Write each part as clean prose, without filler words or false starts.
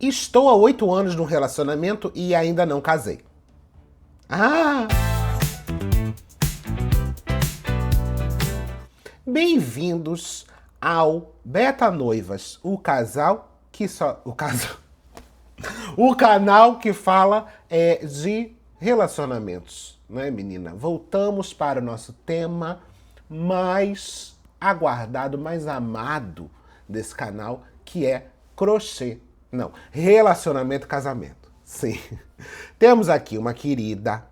Estou há 8 anos num relacionamento e ainda não casei. Ah! Bem-vindos ao Beta Noivas, o casal que só... O canal que fala de relacionamentos, né, menina? Voltamos para o nosso tema mais aguardado, mais amado desse canal, que é crochê. Não, relacionamento e casamento. Sim. Temos aqui uma querida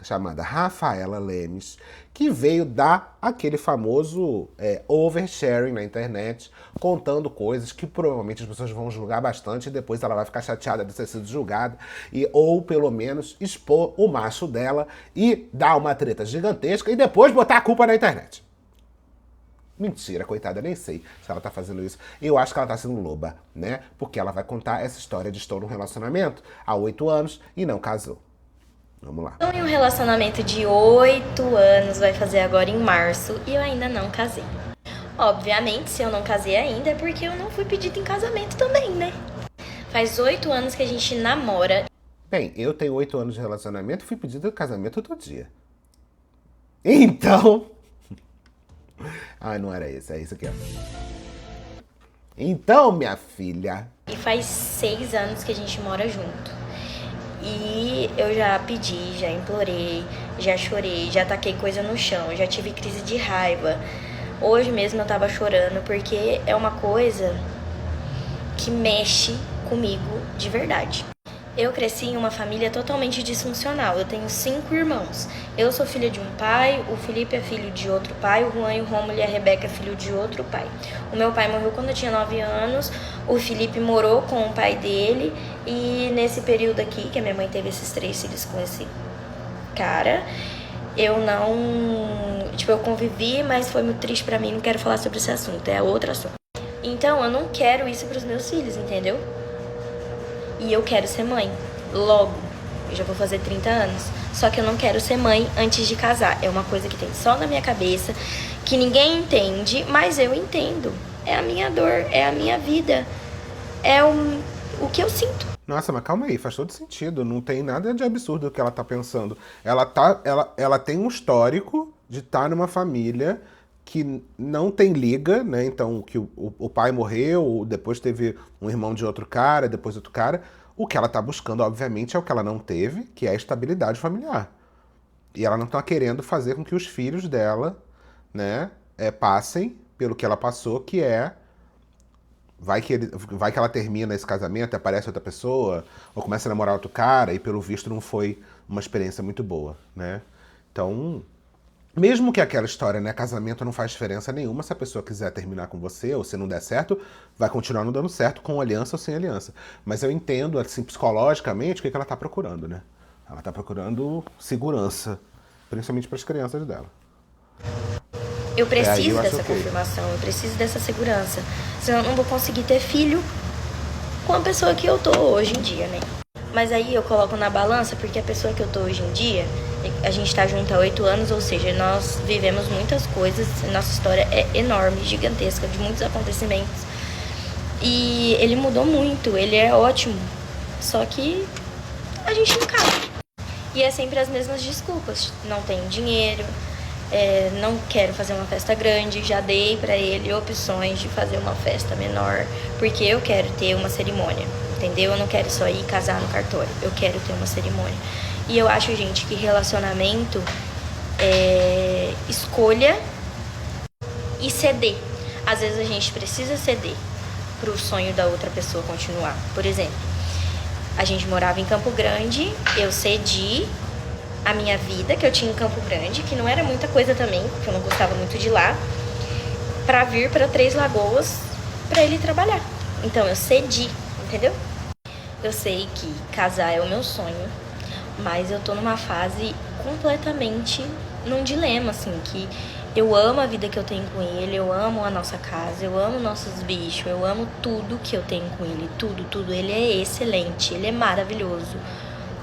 chamada Rafaela Lemes, que veio dar aquele famoso oversharing na internet, contando coisas que provavelmente as pessoas vão julgar bastante e depois ela vai ficar chateada de ter sido julgada, ou pelo menos expor o macho dela e dar uma treta gigantesca e depois botar a culpa na internet. Mentira, coitada, nem sei se ela tá fazendo isso. Eu acho que ela tá sendo loba, né? Porque ela vai contar essa história de estou num relacionamento há 8 anos e não casou. Vamos lá. Estou em um relacionamento de 8 anos, vai fazer agora em março, e eu ainda não casei. Obviamente, se eu não casei ainda é porque eu não fui pedida em casamento também, né? Faz 8 anos que a gente namora. Bem, eu tenho 8 anos de relacionamento e fui pedida em casamento todo dia. Então... Ah, não era esse, é isso aqui, ó. Então, minha filha... E faz 6 anos que a gente mora junto. E eu já pedi, já implorei, já chorei, já taquei coisa no chão, já tive crise de raiva. Hoje mesmo eu tava chorando porque é uma coisa que mexe comigo de verdade. Eu cresci em uma família totalmente disfuncional. Eu tenho 5 irmãos. Eu sou filha de um pai, o Felipe é filho de outro pai, o Juan e o Rômulo e a Rebeca é filho de outro pai. O meu pai morreu quando eu tinha 9 anos, o Felipe morou com o pai dele, e nesse período aqui, que a minha mãe teve esses 3 filhos com esse cara, eu não... eu convivi, mas foi muito triste pra mim, não quero falar sobre esse assunto, é outro assunto. Então, eu não quero isso pros meus filhos, entendeu? E eu quero ser mãe, logo. Eu já vou fazer 30 anos. Só que eu não quero ser mãe antes de casar. É uma coisa que tem só na minha cabeça, que ninguém entende, mas eu entendo. É a minha dor, é a minha vida. É o que eu sinto. Nossa, mas calma aí, faz todo sentido. Não tem nada de absurdo o que ela tá pensando. Ela tem um histórico de estar numa família que não tem liga, né? Então, que o pai morreu, depois teve um irmão de outro cara, depois outro cara. O que ela tá buscando, obviamente, é o que ela não teve, que é a estabilidade familiar. E ela não tá querendo fazer com que os filhos dela, né, passem pelo que ela passou, que é... Vai que ela termina esse casamento, aparece outra pessoa, ou começa a namorar outro cara, e pelo visto não foi uma experiência muito boa, né? Então... Mesmo que aquela história, né, casamento não faz diferença nenhuma, se a pessoa quiser terminar com você, ou se não der certo, vai continuar não dando certo, com aliança ou sem aliança. Mas eu entendo, assim, psicologicamente, o que ela tá procurando, né? Ela tá procurando segurança, principalmente para as crianças dela. Eu preciso dessa confirmação, eu preciso dessa segurança. Senão eu não vou conseguir ter filho com a pessoa que eu tô hoje em dia, né? Mas aí eu coloco na balança, porque a pessoa que eu tô hoje em dia... A gente tá junto há 8 anos, ou seja, nós vivemos muitas coisas, nossa história é enorme, gigantesca, de muitos acontecimentos. E ele mudou muito, ele é ótimo, só que a gente não casa. E é sempre as mesmas desculpas, não tenho dinheiro, não quero fazer uma festa grande, já dei pra ele opções de fazer uma festa menor, porque eu quero ter uma cerimônia, entendeu? Eu não quero só ir casar no cartório, eu quero ter uma cerimônia. E eu acho, gente, que relacionamento é escolha e ceder. Às vezes a gente precisa ceder pro sonho da outra pessoa continuar. Por exemplo, a gente morava em Campo Grande, eu cedi a minha vida que eu tinha em Campo Grande, que não era muita coisa também, porque eu não gostava muito de lá, pra vir pra Três Lagoas pra ele trabalhar. Então eu cedi, entendeu? Eu sei que casar é o meu sonho, mas eu tô numa fase completamente num dilema, assim, que eu amo a vida que eu tenho com ele, eu amo a nossa casa, eu amo nossos bichos, eu amo tudo que eu tenho com ele, tudo, tudo. Ele é excelente, ele é maravilhoso.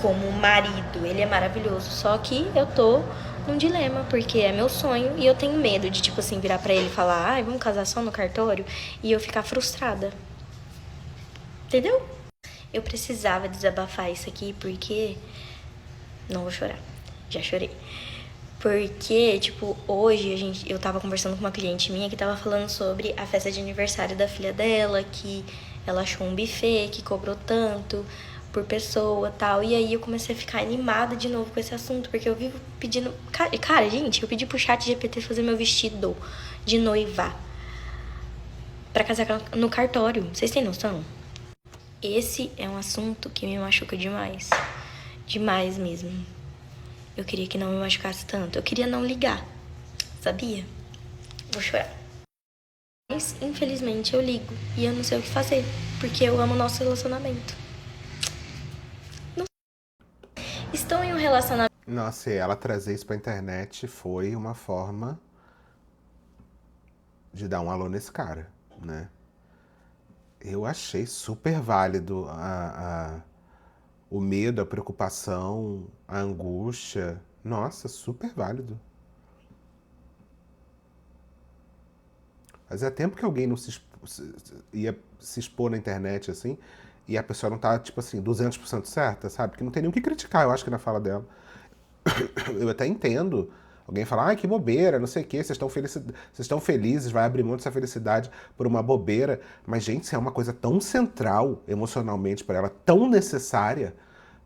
Como marido, ele é maravilhoso. Só que eu tô num dilema, porque é meu sonho e eu tenho medo de, tipo assim, virar pra ele e falar, ai, vamos casar só no cartório? E eu ficar frustrada. Entendeu? Eu precisava desabafar isso aqui porque... Não vou chorar. Já chorei. Porque, tipo, hoje eu tava conversando com uma cliente minha que tava falando sobre a festa de aniversário da filha dela, que ela achou um buffet, que cobrou tanto por pessoa e tal. E aí eu comecei a ficar animada de novo com esse assunto, porque eu vivo pedindo... Cara, gente, eu pedi pro ChatGPT fazer meu vestido de noiva pra casar no cartório. Vocês têm noção? Esse é um assunto que me machuca demais. Demais mesmo. Eu queria que não me machucasse tanto. Eu queria não ligar. Sabia? Vou chorar. Mas, infelizmente, eu ligo. E eu não sei o que fazer. Porque eu amo o nosso relacionamento. Não... Estão em um relacionamento... Nossa, e ela trazer isso pra internet foi uma forma de dar um alô nesse cara, né? Eu achei super válido o medo, a preocupação, a angústia. Nossa, super válido. Fazia tempo que alguém não ia se expor na internet assim, e a pessoa não tá, tipo assim, 200% certa, sabe? Que não tem nem o que criticar, eu acho que na fala dela. Eu até entendo. Alguém fala, ai, que bobeira, não sei o quê, vocês estão felizes, vai abrir mão dessa felicidade por uma bobeira. Mas, gente, isso é uma coisa tão central emocionalmente para ela, tão necessária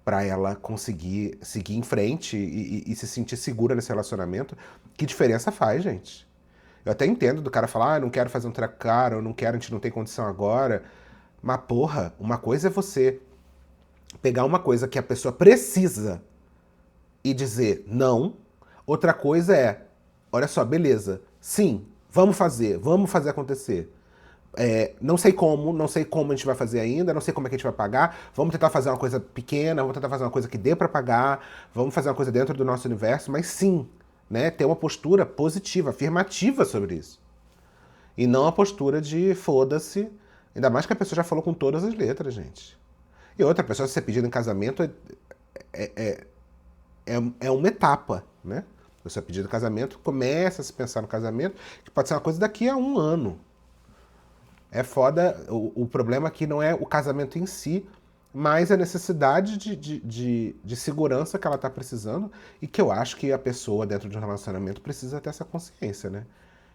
para ela conseguir seguir em frente e se sentir segura nesse relacionamento. Que diferença faz, gente? Eu até entendo do cara falar, ah, não quero fazer um treco caro, eu não quero, a gente não tem condição agora. Mas, porra, uma coisa é você pegar uma coisa que a pessoa precisa e dizer não. Outra coisa é, olha só, beleza, sim, vamos fazer acontecer. Não sei como a gente vai fazer ainda, não sei como é que a gente vai pagar, vamos tentar fazer uma coisa pequena, vamos tentar fazer uma coisa que dê pra pagar, vamos fazer uma coisa dentro do nosso universo, mas sim, né, ter uma postura positiva, afirmativa sobre isso. E não a postura de foda-se, ainda mais que a pessoa já falou com todas as letras, gente. E outra pessoa, se você pedir em casamento, é uma etapa, né? O seu pedido de casamento, começa a se pensar no casamento, que pode ser uma coisa daqui a 1 ano. É foda, o problema aqui não é o casamento em si, mas a necessidade de segurança que ela tá precisando, e que eu acho que a pessoa dentro de um relacionamento precisa ter essa consciência, né?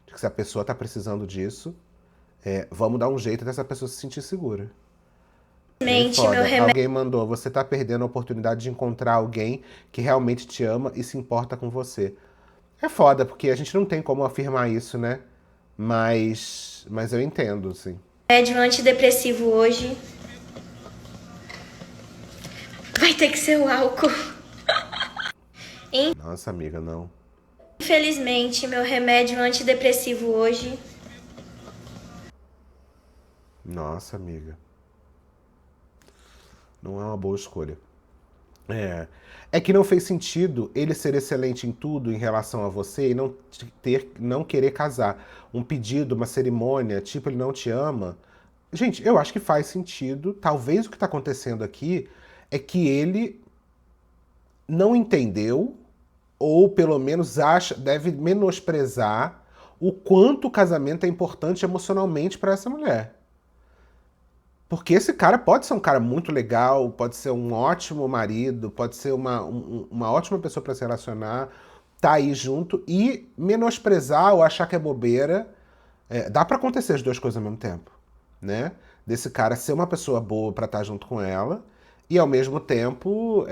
De que se a pessoa tá precisando disso, vamos dar um jeito dessa pessoa se sentir segura. Alguém mandou, você tá perdendo a oportunidade de encontrar alguém que realmente te ama e se importa com você. É foda, porque a gente não tem como afirmar isso, né? Mas eu entendo, sim. Remédio antidepressivo hoje vai ter que ser o álcool. Nossa, amiga, não. Infelizmente, meu remédio antidepressivo hoje... Nossa, amiga. Não é uma boa escolha. É que não fez sentido ele ser excelente em tudo em relação a você e não querer casar. Um pedido, uma cerimônia, tipo, ele não te ama. Gente, eu acho que faz sentido. Talvez o que está acontecendo aqui é que ele não entendeu, ou pelo menos deve menosprezar o quanto o casamento é importante emocionalmente para essa mulher. Porque esse cara pode ser um cara muito legal, pode ser um ótimo marido, pode ser uma ótima pessoa para se relacionar, tá aí junto, e menosprezar ou achar que é bobeira. Dá para acontecer as duas coisas ao mesmo tempo, né? Desse cara ser uma pessoa boa para estar junto com ela e ao mesmo tempo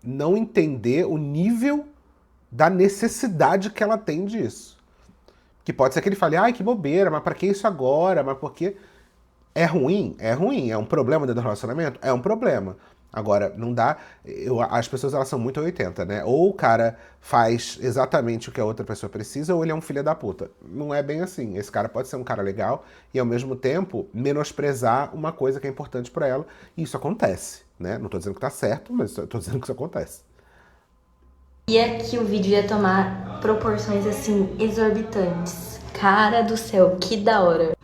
não entender o nível da necessidade que ela tem disso. Que pode ser que ele fale, ai, que bobeira, mas para que isso agora? Mas por quê? É ruim? É ruim. É um problema dentro do relacionamento? É um problema. Agora, não dá... as pessoas, elas são muito 80, né? Ou o cara faz exatamente o que a outra pessoa precisa, ou ele é um filho da puta. Não é bem assim. Esse cara pode ser um cara legal e, ao mesmo tempo, menosprezar uma coisa que é importante pra ela. E isso acontece, né? Não tô dizendo que tá certo, mas tô dizendo que isso acontece. E é que o vídeo ia tomar proporções, assim, exorbitantes. Cara do céu, que da hora.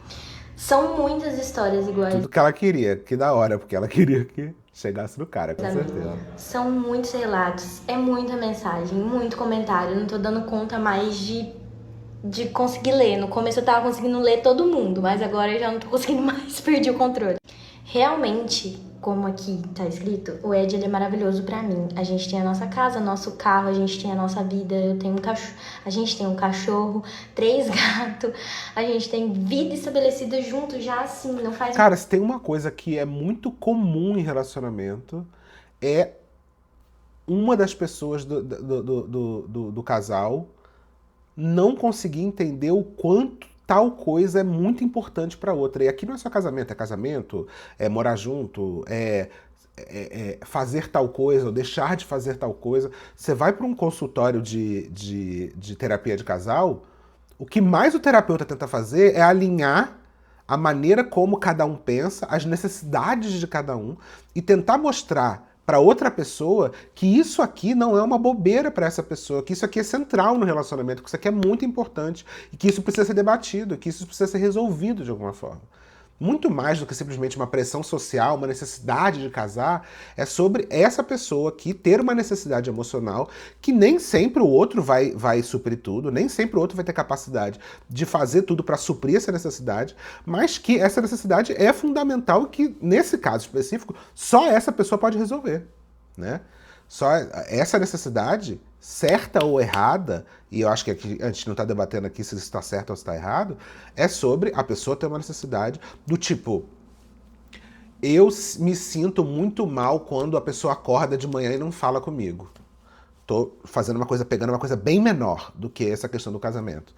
São muitas histórias iguais. Tudo que ela queria, que da hora, porque ela queria que chegasse no cara, com certeza. São muitos relatos, é muita mensagem, muito comentário. Não tô dando conta mais de conseguir ler. No começo eu tava conseguindo ler todo mundo, mas agora eu já não tô conseguindo mais, perdi o controle. Realmente, como aqui tá escrito, o Ed, ele é maravilhoso pra mim. A gente tem a nossa casa, nosso carro, a gente tem a nossa vida, eu tenho um cachorro, a gente tem um cachorro, 3 gatos, a gente tem vida estabelecida junto já assim, não faz... Cara, se tem uma coisa que é muito comum em relacionamento, é uma das pessoas do casal não conseguir entender o quanto tal coisa é muito importante para outra. E aqui não é só casamento, é morar junto, fazer tal coisa ou deixar de fazer tal coisa. Você vai para um consultório de terapia de casal, o que mais o terapeuta tenta fazer é alinhar a maneira como cada um pensa, as necessidades de cada um e tentar mostrar para outra pessoa que isso aqui não é uma bobeira para essa pessoa, que isso aqui é central no relacionamento, que isso aqui é muito importante e que isso precisa ser debatido, que isso precisa ser resolvido de alguma forma. Muito mais do que simplesmente uma pressão social, uma necessidade de casar, é sobre essa pessoa aqui ter uma necessidade emocional que nem sempre o outro vai suprir tudo, nem sempre o outro vai ter capacidade de fazer tudo para suprir essa necessidade, mas que essa necessidade é fundamental e que, nesse caso específico, só essa pessoa pode resolver, né? Só essa necessidade, certa ou errada, e eu acho que aqui, a gente não está debatendo aqui se isso está certo ou se está errado, é sobre a pessoa ter uma necessidade do tipo, eu me sinto muito mal quando a pessoa acorda de manhã e não fala comigo. Tô fazendo uma coisa, pegando uma coisa bem menor do que essa questão do casamento.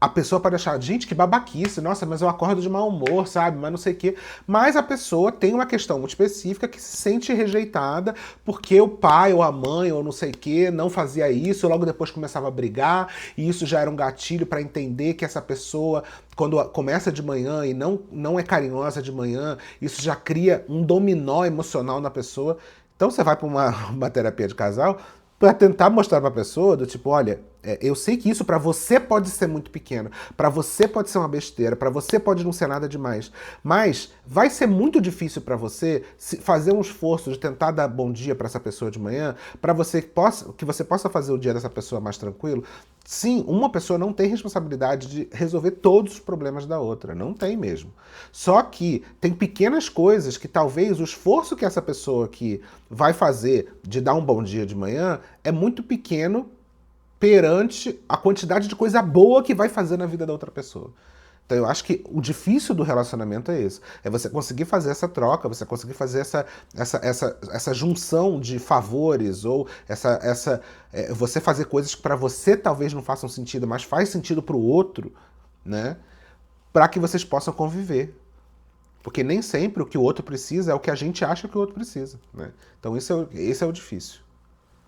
A pessoa pode achar, gente, que babaquice, nossa, mas eu acordo de mau humor, sabe, mas não sei o quê. Mas a pessoa tem uma questão muito específica que se sente rejeitada porque o pai ou a mãe ou não sei o quê não fazia isso, logo depois começava a brigar, e isso já era um gatilho para entender que essa pessoa, quando começa de manhã e não é carinhosa de manhã, isso já cria um dominó emocional na pessoa. Então você vai para uma terapia de casal para tentar mostrar para a pessoa do tipo, olha, eu sei que isso para você pode ser muito pequeno, para você pode ser uma besteira, para você pode não ser nada demais, mas vai ser muito difícil para você fazer um esforço de tentar dar bom dia para essa pessoa de manhã, para que você possa fazer o dia dessa pessoa mais tranquilo. Sim, uma pessoa não tem responsabilidade de resolver todos os problemas da outra, não tem mesmo. Só que tem pequenas coisas que talvez o esforço que essa pessoa aqui vai fazer de dar um bom dia de manhã é muito pequeno perante a quantidade de coisa boa que vai fazer na vida da outra pessoa. Então eu acho que o difícil do relacionamento é isso. É você conseguir fazer essa troca, você conseguir fazer essa junção de favores, ou você fazer coisas que para você talvez não façam sentido, mas faz sentido para o outro, né? Para que vocês possam conviver. Porque nem sempre o que o outro precisa é o que a gente acha que o outro precisa, né? Então esse é o difícil.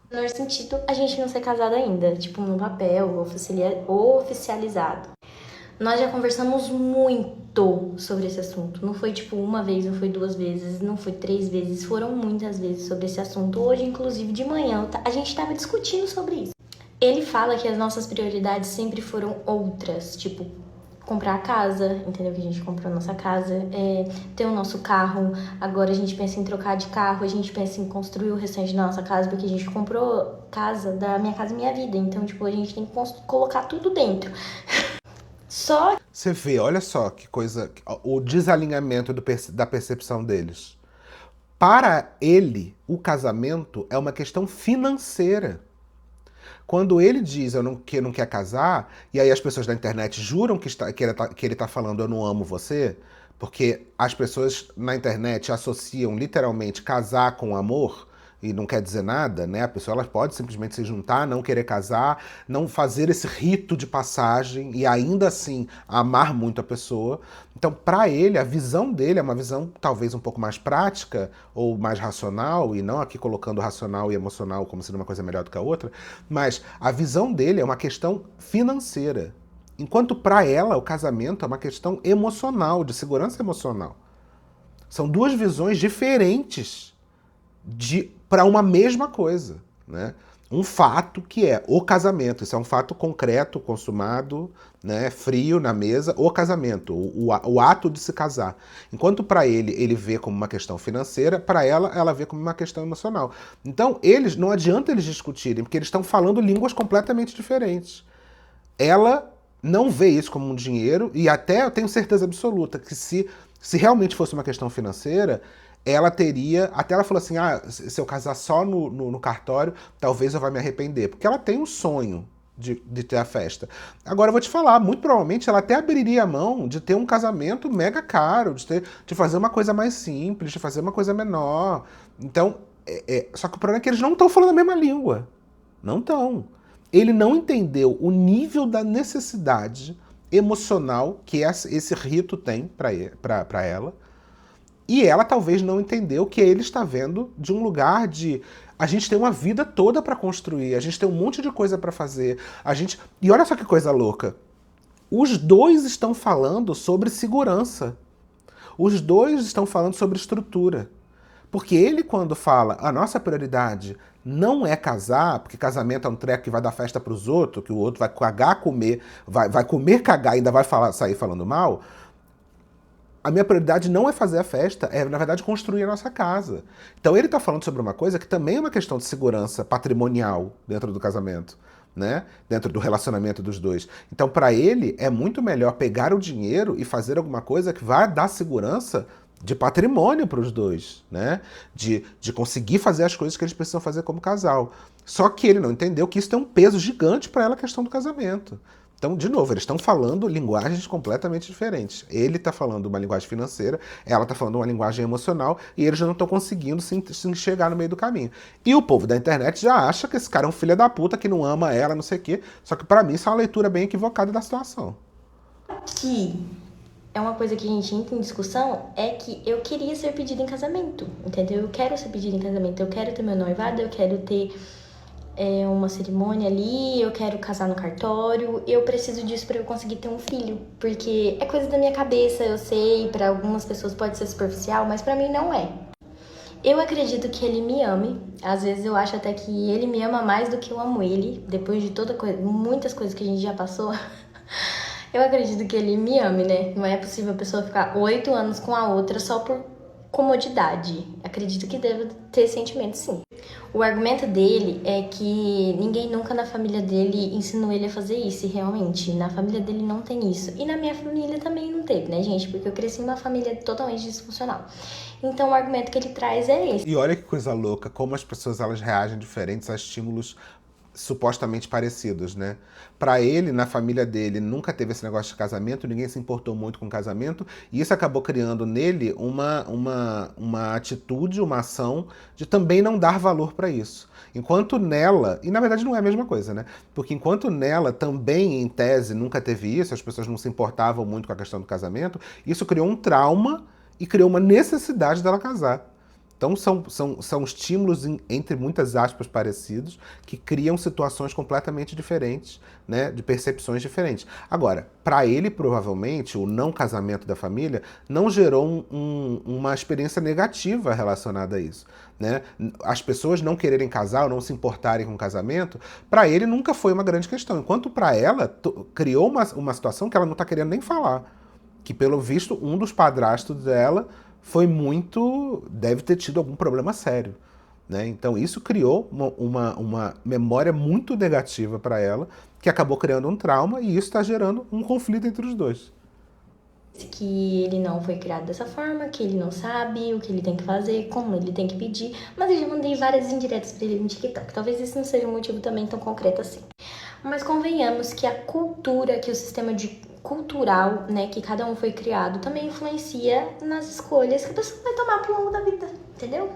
No menor sentido, a gente não ser casado ainda, tipo, no papel, oficializado. Nós já conversamos muito sobre esse assunto. Não foi, tipo, uma vez, não foi 2 vezes, não foi 3 vezes. Foram muitas vezes sobre esse assunto. Hoje, inclusive, de manhã, a gente estava discutindo sobre isso. Ele fala que as nossas prioridades sempre foram outras. Tipo, comprar a casa, entendeu? Que a gente comprou a nossa casa. Ter o nosso carro. Agora a gente pensa em trocar de carro. A gente pensa em construir o restante da nossa casa. Porque a gente comprou casa da Minha Casa Minha Vida. Então, tipo, a gente tem que colocar tudo dentro. Só... Você vê, olha só que coisa, o desalinhamento da percepção deles. Para ele, o casamento é uma questão financeira. Quando ele diz que não quer casar, e aí as pessoas da internet juram que ele está falando eu não amo você, porque as pessoas na internet associam literalmente casar com amor, e não quer dizer nada, né? A pessoa ela pode simplesmente se juntar, não querer casar, não fazer esse rito de passagem e ainda assim amar muito a pessoa. Então, para ele, a visão dele é uma visão talvez um pouco mais prática ou mais racional, e não aqui colocando racional e emocional como sendo uma coisa melhor do que a outra, mas a visão dele é uma questão financeira. Enquanto para ela o casamento é uma questão emocional, de segurança emocional. São duas visões diferentes para uma mesma coisa, né? Um fato que é o casamento, isso é um fato concreto, consumado, né, frio na mesa, o casamento, o ato de se casar. Enquanto para ele vê como uma questão financeira, para ela vê como uma questão emocional. Então, não adianta eles discutirem, porque eles estão falando línguas completamente diferentes. Ela não vê isso como um dinheiro, e até eu tenho certeza absoluta que se realmente fosse uma questão financeira, ela teria... Até ela falou assim, se eu casar só no cartório, talvez eu vá me arrepender. Porque ela tem um sonho de ter a festa. Agora eu vou te falar, muito provavelmente ela até abriria a mão de ter um casamento mega caro, de fazer uma coisa mais simples, de fazer uma coisa menor. Então, só que o problema é que eles não estão falando a mesma língua. Não estão. Ele não entendeu o nível da necessidade emocional que esse rito tem para ela. E ela talvez não entendeu que ele está vendo de um lugar de... A gente tem uma vida toda para construir, a gente tem um monte de coisa para fazer. E olha só que coisa louca. Os dois estão falando sobre segurança. Os dois estão falando sobre estrutura. Porque ele, quando fala a nossa prioridade não é casar, porque casamento é um treco que vai dar festa para os outros, que o outro vai cagar, comer, vai comer, cagar e ainda vai sair falando mal... A minha prioridade não é fazer a festa, é, na verdade, construir a nossa casa. Então ele está falando sobre uma coisa que também é uma questão de segurança patrimonial dentro do casamento, né? Dentro do relacionamento dos dois. Então, para ele, é muito melhor pegar o dinheiro e fazer alguma coisa que vai dar segurança de patrimônio para os dois, né? De conseguir fazer as coisas que eles precisam fazer como casal. Só que ele não entendeu que isso tem um peso gigante para ela, a questão do casamento. Então, de novo, eles estão falando linguagens completamente diferentes. Ele está falando uma linguagem financeira, ela está falando uma linguagem emocional, e eles não estão conseguindo se enxergar no meio do caminho. E o povo da internet já acha que esse cara é um filho da puta, que não ama ela, não sei o quê. Só que para mim isso é uma leitura bem equivocada da situação. Que é uma coisa que a gente entra em discussão, é que eu queria ser pedida em casamento, entendeu? Eu quero ser pedida em casamento, eu quero ter meu noivado, eu quero ter... uma cerimônia ali, eu quero casar no cartório, eu preciso disso para eu conseguir ter um filho, porque é coisa da minha cabeça, eu sei, para algumas pessoas pode ser superficial, mas para mim não é. Eu acredito que ele me ame, às vezes eu acho até que ele me ama mais do que eu amo ele, depois de muitas coisas que a gente já passou. Eu acredito que ele me ame, né? Não é possível a pessoa ficar 8 anos com a outra só por comodidade. Acredito que deve ter sentimento, sim. O argumento dele é que ninguém nunca na família dele ensinou ele a fazer isso, e realmente, na família dele não tem isso. E na minha família também não teve, né, gente? Porque eu cresci em uma família totalmente disfuncional. Então o argumento que ele traz é esse. E olha que coisa louca, como as pessoas elas reagem diferentes a estímulos supostamente parecidos, né? Para ele, na família dele, nunca teve esse negócio de casamento, ninguém se importou muito com casamento, e isso acabou criando nele uma atitude, uma ação de também não dar valor para isso. Enquanto nela, e na verdade não é a mesma coisa, né? Porque enquanto nela também, em tese, nunca teve isso, as pessoas não se importavam muito com a questão do casamento, isso criou um trauma e criou uma necessidade dela casar. Então são estímulos, entre muitas aspas, parecidos, que criam situações completamente diferentes, né, de percepções diferentes. Agora, para ele, provavelmente, o não casamento da família não gerou uma experiência negativa relacionada a isso, né? As pessoas não quererem casar ou não se importarem com o casamento, para ele nunca foi uma grande questão. Enquanto para ela, criou uma situação que ela não está querendo nem falar. Que, pelo visto, um dos padrastos dela deve ter tido algum problema sério, né? Então isso criou uma memória muito negativa para ela, que acabou criando um trauma, e isso está gerando um conflito entre os dois. Que ele não foi criado dessa forma, que ele não sabe o que ele tem que fazer, como ele tem que pedir, mas eu já mandei várias indiretas para ele no TikTok. Talvez esse não seja um motivo também tão concreto assim. Mas convenhamos que a cultura, que o sistema cultural, né, que cada um foi criado, também influencia nas escolhas que a pessoa vai tomar pro longo da vida, entendeu?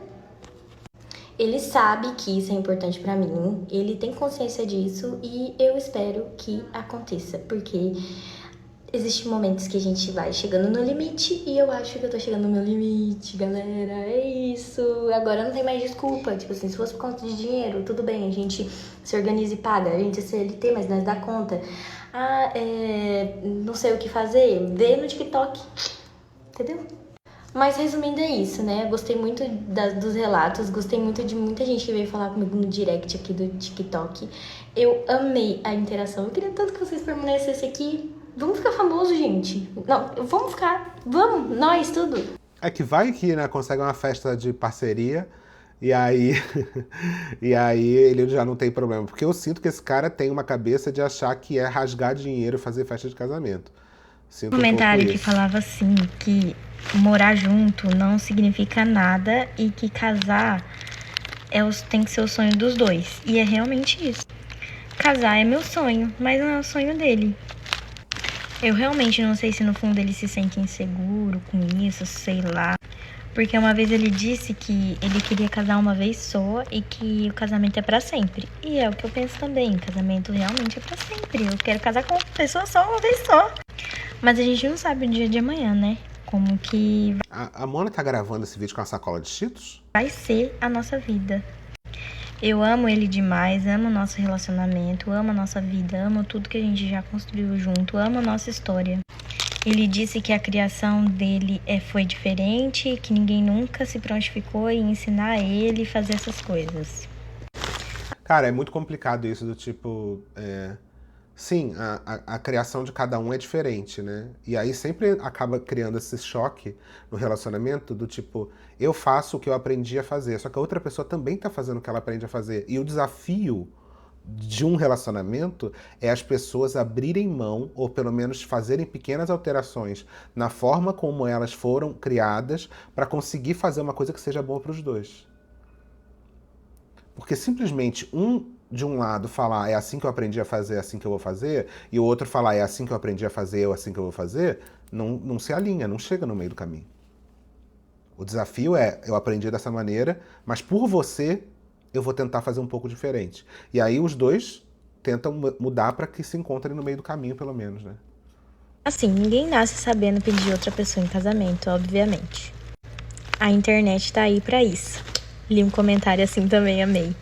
Ele sabe que isso é importante pra mim, ele tem consciência disso, e eu espero que aconteça, porque existem momentos que a gente vai chegando no limite, e eu acho que eu tô chegando no meu limite, galera. É isso. Agora não tem mais desculpa. Tipo assim, se fosse por conta de dinheiro, tudo bem, a gente se organiza e paga. A gente é CLT, mas nós dá conta. Não sei o que fazer. Vê no TikTok. Entendeu? Mas resumindo, é isso, né? Gostei muito dos relatos, gostei muito de muita gente que veio falar comigo no direct aqui do TikTok. Eu amei a interação. Eu queria tanto que vocês permanecessem aqui. Vamos ficar famoso, gente. Não, vamos ficar. Vamos, nós, tudo. É que vai que, né, consegue uma festa de parceria e aí, e aí ele já não tem problema. Porque eu sinto que esse cara tem uma cabeça de achar que é rasgar dinheiro e fazer festa de casamento, Sinto Comentário um pouco que isso. falava assim, que morar junto não significa nada e que casar tem que ser o sonho dos dois. E é realmente isso. Casar é meu sonho, mas não é o sonho dele. Eu realmente não sei se no fundo ele se sente inseguro com isso, sei lá. Porque uma vez ele disse que ele queria casar uma vez só e que o casamento é pra sempre. E é o que eu penso também, casamento realmente é pra sempre. Eu quero casar com uma pessoa só uma vez só. Mas a gente não sabe o dia de amanhã, né? Como que A Mona tá gravando esse vídeo com a sacola de Cheetos? vai ser a nossa vida. Eu amo ele demais, amo o nosso relacionamento, amo a nossa vida, amo tudo que a gente já construiu junto, amo a nossa história. Ele disse que a criação dele foi diferente, que ninguém nunca se prontificou em ensinar a ele a fazer essas coisas. Cara, é muito complicado isso do tipo... Sim, a criação de cada um é diferente, né? E aí sempre acaba criando esse choque no relacionamento do tipo, eu faço o que eu aprendi a fazer, só que a outra pessoa também tá fazendo o que ela aprende a fazer. E o desafio de um relacionamento é as pessoas abrirem mão, ou pelo menos fazerem pequenas alterações na forma como elas foram criadas para conseguir fazer uma coisa que seja boa para os dois. Porque simplesmente de um lado falar é assim que eu aprendi a fazer, é assim que eu vou fazer, e o outro falar é assim que eu aprendi a fazer, é assim que eu vou fazer, não se alinha, não chega no meio do caminho. O desafio é, eu aprendi dessa maneira, mas por você eu vou tentar fazer um pouco diferente. E aí os dois tentam mudar para que se encontrem no meio do caminho, pelo menos, né? Assim, ninguém nasce sabendo pedir outra pessoa em casamento, obviamente. A internet tá aí pra isso. Li um comentário assim também, amei.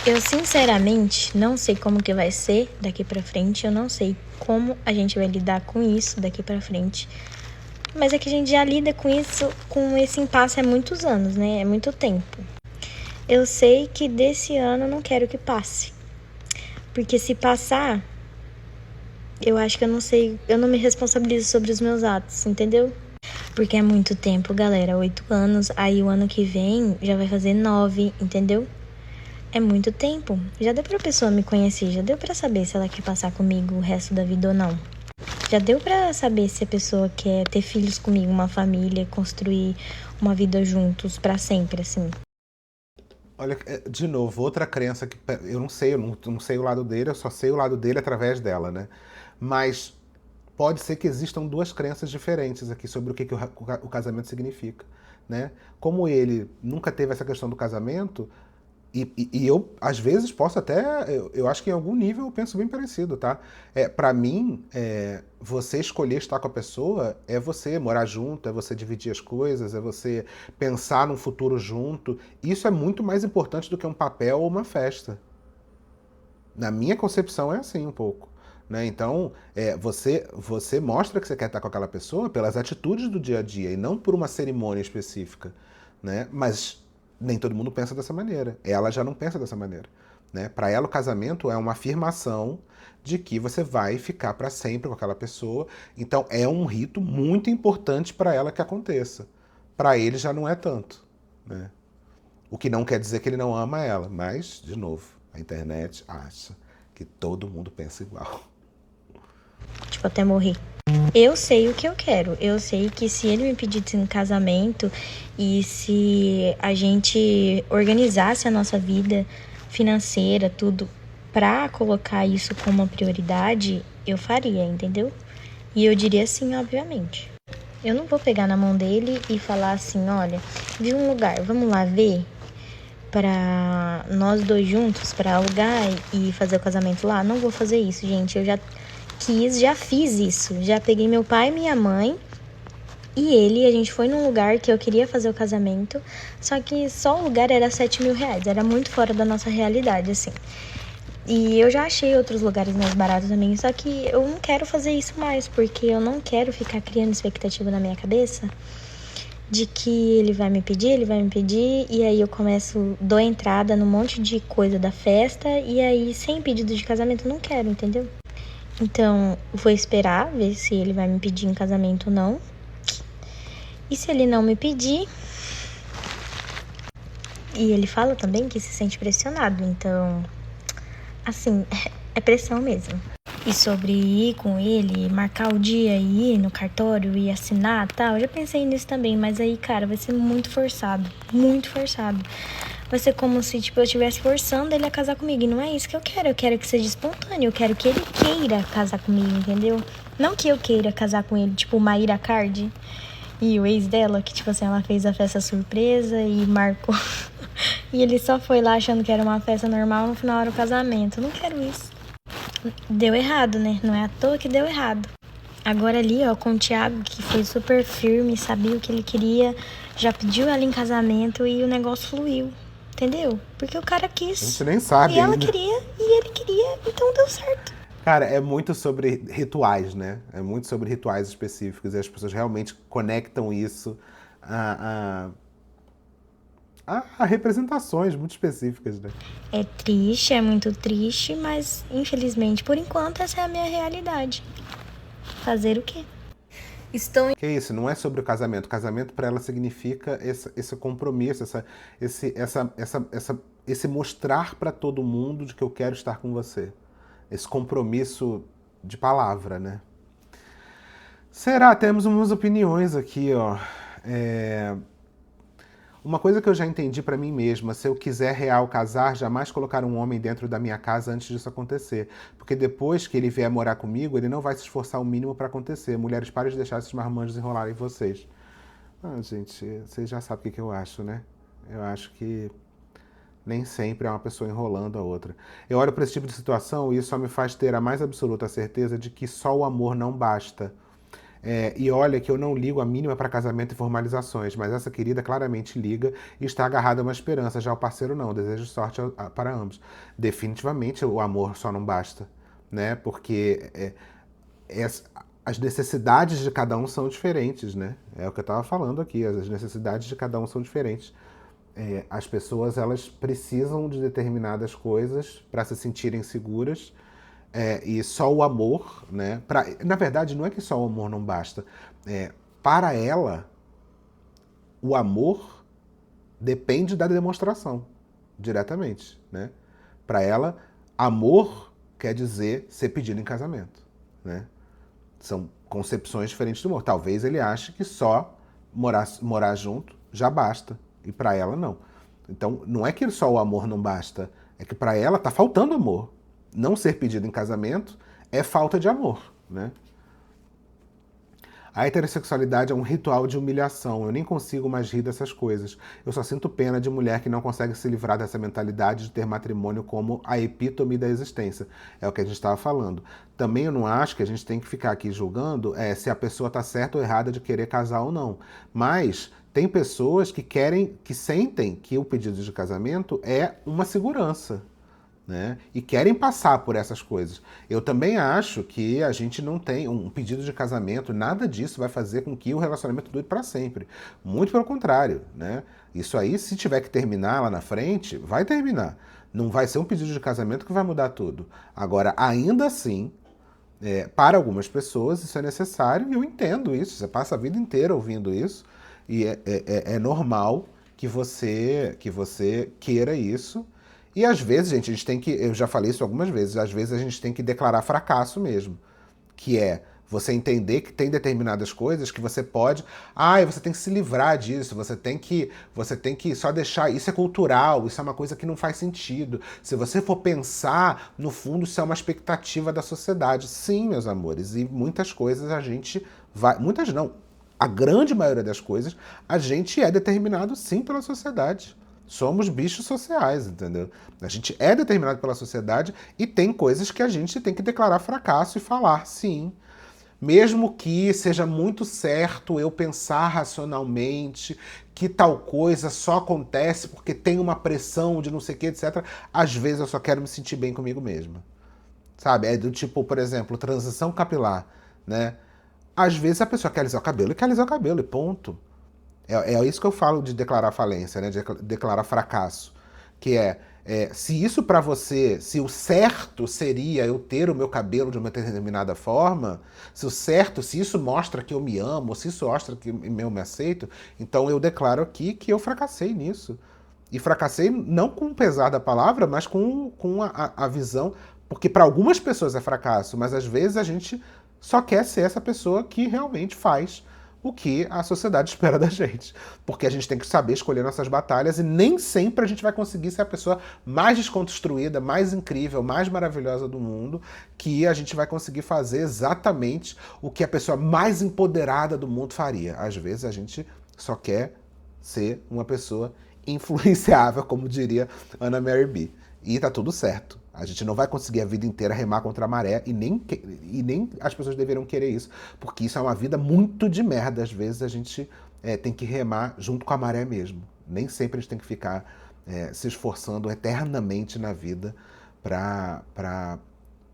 Eu sinceramente não sei como que vai ser daqui pra frente, eu não sei como a gente vai lidar com isso daqui pra frente. Mas é que a gente já lida com isso, com esse impasse há muitos anos, né? É muito tempo. Eu sei que desse ano eu não quero que passe. Porque se passar, eu acho que eu não sei, eu não me responsabilizo sobre os meus atos, entendeu? Porque é muito tempo, galera, 8 anos, aí o ano que vem já vai fazer 9, entendeu? É muito tempo. Já deu pra pessoa me conhecer, já deu pra saber se ela quer passar comigo o resto da vida ou não. Já deu pra saber se a pessoa quer ter filhos comigo, uma família, construir uma vida juntos pra sempre, assim. Olha, de novo, outra crença que eu não sei o lado dele, eu só sei o lado dele através dela, né? Mas pode ser que existam duas crenças diferentes aqui sobre o que o casamento significa, né? Como ele nunca teve essa questão do casamento, e eu, às vezes, posso até... Eu acho que em algum nível eu penso bem parecido, tá? Para mim, você escolher estar com a pessoa é você morar junto, é você dividir as coisas, é você pensar num futuro junto. Isso é muito mais importante do que um papel ou uma festa. Na minha concepção é assim um pouco. Né? Então, você mostra que você quer estar com aquela pessoa pelas atitudes do dia a dia e não por uma cerimônia específica. Né? Mas nem todo mundo pensa dessa maneira. Ela já não pensa dessa maneira. Né? Para ela, o casamento é uma afirmação de que você vai ficar para sempre com aquela pessoa. Então, é um rito muito importante para ela que aconteça. Para ele já não é tanto. Né? O que não quer dizer que ele não ama ela. Mas, de novo, a internet acha que todo mundo pensa igual. Tipo, até morrer. Eu sei o que eu quero. Eu sei que se ele me pedisse em casamento e se a gente organizasse a nossa vida financeira, tudo, pra colocar isso como uma prioridade, eu faria, entendeu? E eu diria sim, obviamente. Eu não vou pegar na mão dele e falar assim, olha, vi um lugar, vamos lá ver pra nós dois juntos, pra alugar e fazer o casamento lá. Não vou fazer isso, gente. Eu já fiz isso. Já peguei meu pai e minha mãe e ele, a gente foi num lugar que eu queria fazer o casamento, só que só o lugar era 7 mil reais, era muito fora da nossa realidade, assim. E eu já achei outros lugares mais baratos também, só que eu não quero fazer isso mais, porque eu não quero ficar criando expectativa na minha cabeça de que ele vai me pedir, e aí eu dou entrada num monte de coisa da festa, e aí sem pedido de casamento eu não quero, entendeu? Então, vou esperar ver se ele vai me pedir em casamento ou não. E se ele não me pedir... E ele fala também que se sente pressionado. Então, assim, é pressão mesmo. E sobre ir com ele, marcar o dia e ir no cartório e assinar e tal, eu já pensei nisso também, mas aí, cara, vai ser muito forçado, muito forçado. Vai ser como se, tipo, eu estivesse forçando ele a casar comigo, e não é isso que eu quero que seja espontâneo, eu quero que ele queira casar comigo, entendeu? Não que eu queira casar com ele, tipo, Maíra Cardi e o ex dela, que, tipo assim, ela fez a festa surpresa e marcou. E ele só foi lá achando que era uma festa normal, no final era o casamento. Eu não quero isso. Deu errado, né? Não é à toa que deu errado. Agora ali, ó, com o Thiago, que foi super firme, sabia o que ele queria, já pediu ela em casamento e o negócio fluiu. Entendeu? Porque o cara A quis. gente nem sabe E ela ainda. queria, e ele queria, então deu certo. Cara, é muito sobre rituais, né? É muito sobre rituais específicos e as pessoas realmente conectam isso a representações muito específicas, né? É triste, é muito triste, mas infelizmente, por enquanto, essa é a minha realidade. Fazer o quê? Que isso, não é sobre o casamento. O casamento para ela significa esse compromisso, esse mostrar para todo mundo de que eu quero estar com você. Esse compromisso de palavra, né? Será? Temos umas opiniões aqui, ó. Uma coisa que eu já entendi pra mim mesma, se eu quiser real casar, jamais colocar um homem dentro da minha casa antes disso acontecer. Porque depois que ele vier morar comigo, ele não vai se esforçar o mínimo pra acontecer. Mulheres, parem de deixar esses marmanjos enrolarem vocês. Ah, gente, vocês já sabem o que eu acho, né? Eu acho que nem sempre é uma pessoa enrolando a outra. Eu olho para esse tipo de situação e isso só me faz ter a mais absoluta certeza de que só o amor não basta. E olha que eu não ligo a mínima para casamento e formalizações, mas essa querida claramente liga e está agarrada a uma esperança. Já o parceiro não, desejo sorte para ambos. Definitivamente o amor só não basta, né? Porque as necessidades de cada um são diferentes, né? É o que eu estava falando aqui, as necessidades de cada um são diferentes. As pessoas elas precisam de determinadas coisas para se sentirem seguras. E só o amor, né? Na verdade, não é que só o amor não basta. Para ela, o amor depende da demonstração, diretamente, né? Para ela, amor quer dizer ser pedido em casamento, né? São concepções diferentes do amor. Talvez ele ache que só morar junto já basta, e para ela não. Então, não é que só o amor não basta, é que para ela tá faltando amor. Não ser pedido em casamento é falta de amor, né? A heterossexualidade é um ritual de humilhação. Eu nem consigo mais rir dessas coisas. Eu só sinto pena de mulher que não consegue se livrar dessa mentalidade de ter matrimônio como a epítome da existência. É o que a gente estava falando. Também eu não acho que a gente tem que ficar aqui julgando se a pessoa está certa ou errada de querer casar ou não. Mas tem pessoas que sentem que o pedido de casamento é uma segurança, né? E querem passar por essas coisas. Eu também acho que a gente não tem um pedido de casamento, nada disso vai fazer com que o relacionamento dure para sempre. Muito pelo contrário, né? Isso aí, se tiver que terminar lá na frente, vai terminar. Não vai ser um pedido de casamento que vai mudar tudo. Agora, ainda assim, para algumas pessoas isso é necessário e eu entendo isso. Você passa a vida inteira ouvindo isso e é normal que você queira isso. E às vezes, gente, a gente tem que, eu já falei isso algumas vezes, às vezes a gente tem que declarar fracasso mesmo, que é você entender que tem determinadas coisas que você pode, você tem que se livrar disso, você tem que só deixar, isso é cultural, isso é uma coisa que não faz sentido. Se você for pensar, no fundo isso é uma expectativa da sociedade. Sim, meus amores, e muitas coisas a gente vai, muitas não, a grande maioria das coisas, a gente é determinado sim pela sociedade. Somos bichos sociais, entendeu? A gente é determinado pela sociedade e tem coisas que a gente tem que declarar fracasso e falar sim. Mesmo que seja muito certo eu pensar racionalmente que tal coisa só acontece porque tem uma pressão de não sei o que, etc. Às vezes eu só quero me sentir bem comigo mesma. Sabe? É do tipo, por exemplo, transição capilar, né? Às vezes a pessoa quer alisar o cabelo e quer alisar o cabelo e ponto. É isso que eu falo de declarar falência, né? De declarar fracasso. Que se isso pra você, se o certo seria eu ter o meu cabelo de uma determinada forma, se isso mostra que eu me amo, se isso mostra que eu me aceito, então eu declaro aqui que eu fracassei nisso. E fracassei não com o pesar da palavra, mas com a visão Porque para algumas pessoas é fracasso, mas às vezes a gente só quer ser essa pessoa que realmente faz o que a sociedade espera da gente. Porque a gente tem que saber escolher nossas batalhas e nem sempre a gente vai conseguir ser a pessoa mais desconstruída, mais incrível, mais maravilhosa do mundo, que a gente vai conseguir fazer exatamente o que a pessoa mais empoderada do mundo faria. Às vezes a gente só quer ser uma pessoa influenciável, como diria Anna Mary B. E tá tudo certo. A gente não vai conseguir a vida inteira remar contra a maré e nem as pessoas deveriam querer isso, porque isso é uma vida muito de merda. Às vezes a gente tem que remar junto com a maré mesmo. Nem sempre a gente tem que ficar se esforçando eternamente na vida para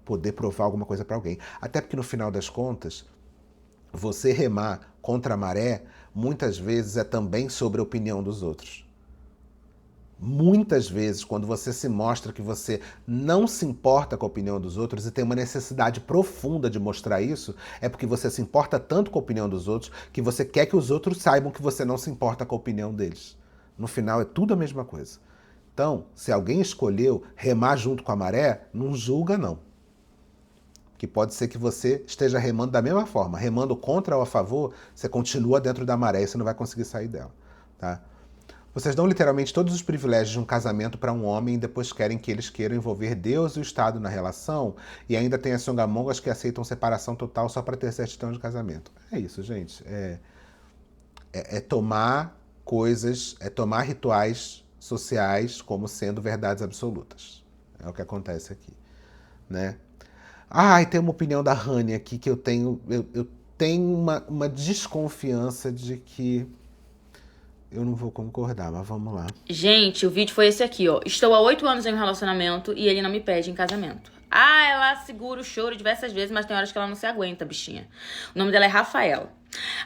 poder provar alguma coisa para alguém. Até porque no final das contas, você remar contra a maré muitas vezes é também sobre a opinião dos outros. Muitas vezes, quando você se mostra que você não se importa com a opinião dos outros e tem uma necessidade profunda de mostrar isso, é porque você se importa tanto com a opinião dos outros que você quer que os outros saibam que você não se importa com a opinião deles. No final, é tudo a mesma coisa. Então, se alguém escolheu remar junto com a maré, não julga, não. Que pode ser que você esteja remando da mesma forma. Remando contra ou a favor, você continua dentro da maré e você não vai conseguir sair dela, tá? Vocês dão literalmente todos os privilégios de um casamento para um homem e depois querem que eles queiram envolver Deus e o Estado na relação e ainda tem as songamongas que aceitam separação total só para ter certidão de casamento. É isso, gente. É tomar coisas, é tomar rituais sociais como sendo verdades absolutas. É o que acontece aqui, né? E tem uma opinião da Rani aqui que eu tenho uma desconfiança de que eu não vou concordar, mas vamos lá. Gente, o vídeo foi esse aqui, ó. Estou há 8 anos em um relacionamento e ele não me pede em casamento. Ela segura o choro diversas vezes, mas tem horas que ela não se aguenta, bichinha. O nome dela é Rafaela.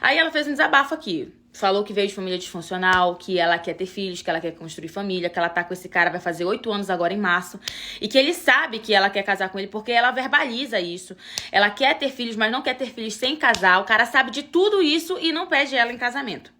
Aí ela fez um desabafo aqui. Falou que veio de família disfuncional, que ela quer ter filhos, que ela quer construir família, que ela tá com esse cara, vai fazer 8 anos agora em março. E que ele sabe que ela quer casar com ele porque ela verbaliza isso. Ela quer ter filhos, mas não quer ter filhos sem casar. O cara sabe de tudo isso e não pede ela em casamento.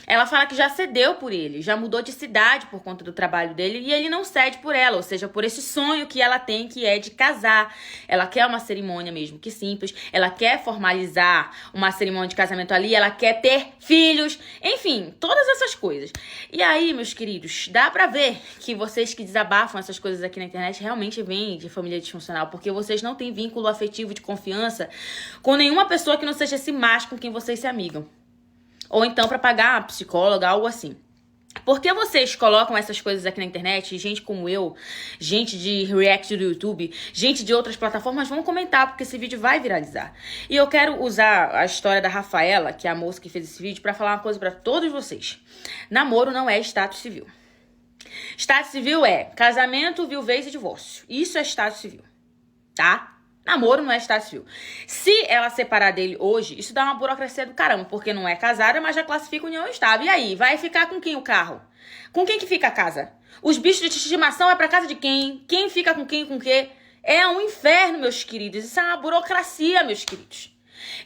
Ela fala que já cedeu por ele, já mudou de cidade por conta do trabalho dele e ele não cede por ela, ou seja, por esse sonho que ela tem, que é de casar. Ela quer uma cerimônia mesmo que simples, ela quer formalizar uma cerimônia de casamento ali, ela quer ter filhos, enfim, todas essas coisas. E aí, meus queridos, dá pra ver que vocês que desabafam essas coisas aqui na internet realmente vêm de família disfuncional, porque vocês não têm vínculo afetivo de confiança com nenhuma pessoa que não seja esse macho com quem vocês se amigam. Ou então pra pagar uma psicóloga, algo assim. Por que vocês colocam essas coisas aqui na internet? Gente como eu, gente de react do YouTube, gente de outras plataformas vão comentar, porque esse vídeo vai viralizar. E eu quero usar a história da Rafaela, que é a moça que fez esse vídeo, pra falar uma coisa pra todos vocês. Namoro não é status civil. Status civil é casamento, viuvez e divórcio. Isso é status civil, tá? Namoro não é status civil. Se ela separar dele hoje, isso dá uma burocracia do caramba, porque não é casada, mas já classifica união estável. E aí, vai ficar com quem o carro? Com quem que fica a casa? Os bichos de estimação é pra casa de quem? Quem fica com quem, com o quê? É um inferno, meus queridos. Isso é uma burocracia, meus queridos.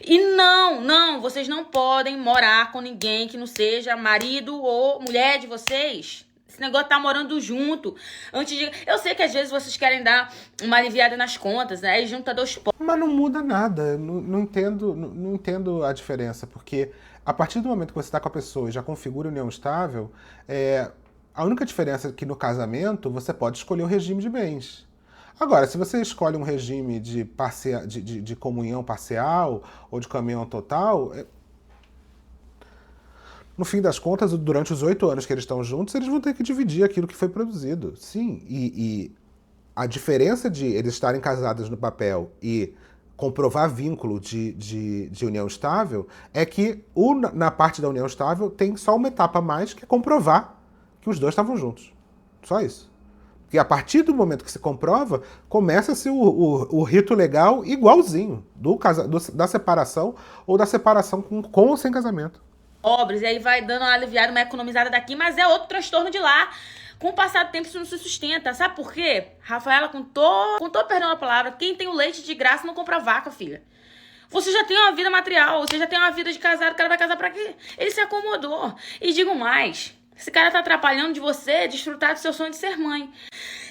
E não, vocês não podem morar com ninguém que não seja marido ou mulher de vocês. Esse negócio tá morando junto. Antes de... Eu sei que às vezes vocês querem dar uma aliviada nas contas, né? E junta 2 pontos. Mas não muda nada. Não entendo a diferença. Porque a partir do momento que você está com a pessoa e já configura união estável, a única diferença é que no casamento você pode escolher o regime de bens. Agora, se você escolhe um regime de comunhão parcial ou de comunhão total... No fim das contas, durante os 8 anos que eles estão juntos, eles vão ter que dividir aquilo que foi produzido. Sim, e a diferença de eles estarem casados no papel e comprovar vínculo de união estável é que na parte da união estável tem só uma etapa a mais, que é comprovar que os dois estavam juntos. Só isso. E a partir do momento que se comprova, começa-se o rito legal igualzinho da separação ou da separação com ou sem casamento. Obras, e aí vai dando uma aliviada, uma economizada daqui, mas é outro transtorno de lá. Com o passar do tempo isso não se sustenta. Sabe por quê? Rafaela, com todo perdão a palavra, quem tem o leite de graça não compra vaca, filha. Você já tem uma vida material, você já tem uma vida de casado, o cara vai casar pra quê? Ele se acomodou. E digo mais, esse cara tá atrapalhando de você desfrutar do seu sonho de ser mãe.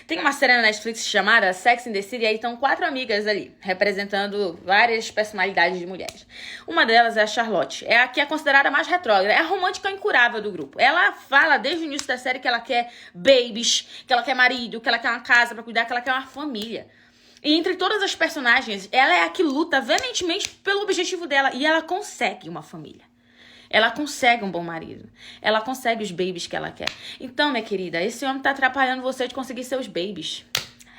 Tem uma série na Netflix chamada Sex and the City, e aí estão 4 amigas ali, representando várias personalidades de mulheres. Uma delas é a Charlotte, é a que é considerada mais retrógrada, é a romântica incurável do grupo. Ela fala desde o início da série que ela quer babies, que ela quer marido, que ela quer uma casa pra cuidar, que ela quer uma família. E entre todas as personagens, ela é a que luta veementemente pelo objetivo dela, e ela consegue uma família. Ela consegue um bom marido. Ela consegue os babies que ela quer. Então, minha querida, esse homem tá atrapalhando você de conseguir seus babies.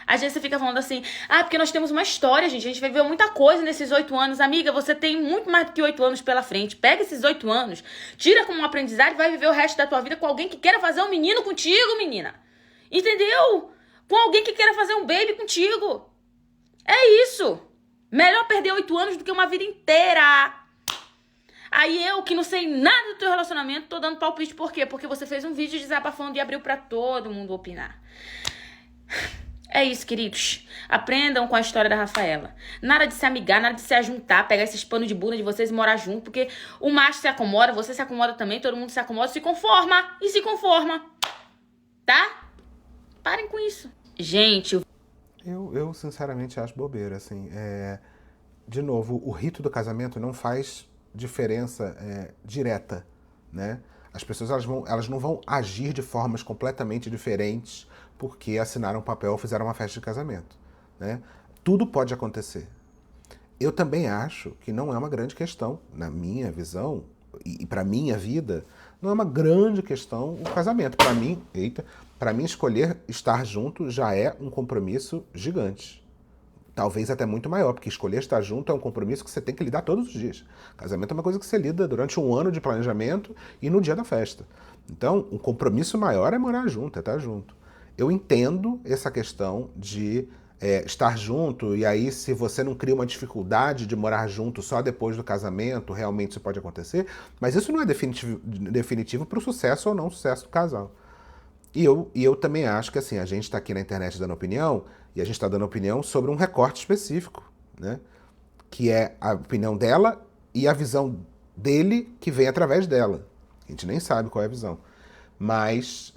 Às vezes você fica falando assim, porque nós temos uma história, gente. A gente vai ver muita coisa nesses 8 anos. Amiga, você tem muito mais do que 8 anos pela frente. Pega esses 8 anos, tira como um aprendizado e vai viver o resto da tua vida com alguém que queira fazer um menino contigo, menina. Entendeu? Com alguém que queira fazer um baby contigo. É isso. Melhor perder 8 anos do que uma vida inteira. Aí eu, que não sei nada do teu relacionamento, tô dando palpite. Por quê? Porque você fez um vídeo desabafando e abriu pra todo mundo opinar. É isso, queridos. Aprendam com a história da Rafaela. Nada de se amigar, nada de se ajuntar, pegar esses panos de bunda de vocês e morar junto, porque o macho se acomoda, você se acomoda também, todo mundo se acomoda, se conforma e se conforma. Tá? Parem com isso. Gente, Eu sinceramente acho bobeira, assim. De novo, o rito do casamento não faz diferença direta, né? As pessoas elas não vão agir de formas completamente diferentes porque assinaram um papel ou fizeram uma festa de casamento, né? Tudo pode acontecer. Eu também acho que não é uma grande questão, na minha visão, e para minha vida, não é uma grande questão o casamento. Para mim escolher estar junto já é um compromisso gigante. Talvez até muito maior, porque escolher estar junto é um compromisso que você tem que lidar todos os dias. Casamento é uma coisa que você lida durante um ano de planejamento e no dia da festa. Então, um compromisso maior é morar junto, é estar junto. Eu entendo essa questão de estar junto, e aí se você não cria uma dificuldade de morar junto só depois do casamento, realmente isso pode acontecer, mas isso não é definitivo para o sucesso ou não sucesso do casal. E eu também acho que assim, a gente está aqui na internet dando opinião, e a gente está dando opinião sobre um recorte específico, né? Que é a opinião dela e a visão dele que vem através dela. A gente nem sabe qual é a visão. Mas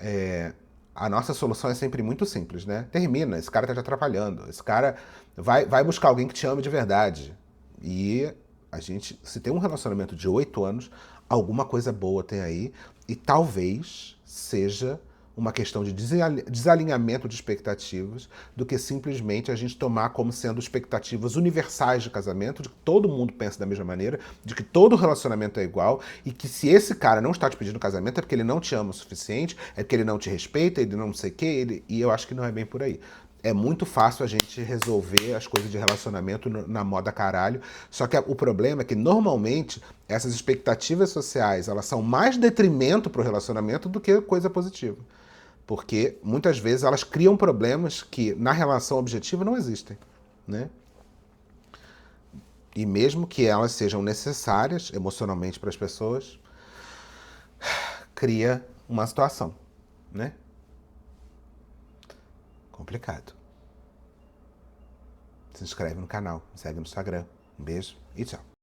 a nossa solução é sempre muito simples, né? Termina, esse cara tá te atrapalhando. Esse cara vai buscar alguém que te ame de verdade. E a gente, se tem um relacionamento de 8 anos, alguma coisa boa tem aí. E talvez seja uma questão de desalinhamento de expectativas do que simplesmente a gente tomar como sendo expectativas universais de casamento, de que todo mundo pensa da mesma maneira, de que todo relacionamento é igual e que se esse cara não está te pedindo casamento é porque ele não te ama o suficiente, é porque ele não te respeita, ele não sei o quê, e eu acho que não é bem por aí. É muito fácil a gente resolver as coisas de relacionamento na moda caralho, só que o problema é que normalmente essas expectativas sociais elas são mais detrimento para o relacionamento do que coisa positiva. Porque muitas vezes elas criam problemas que na relação objetiva não existem, né? E mesmo que elas sejam necessárias emocionalmente para as pessoas, cria uma situação, né? Complicado. Se inscreve no canal, segue no Instagram. Um beijo e tchau.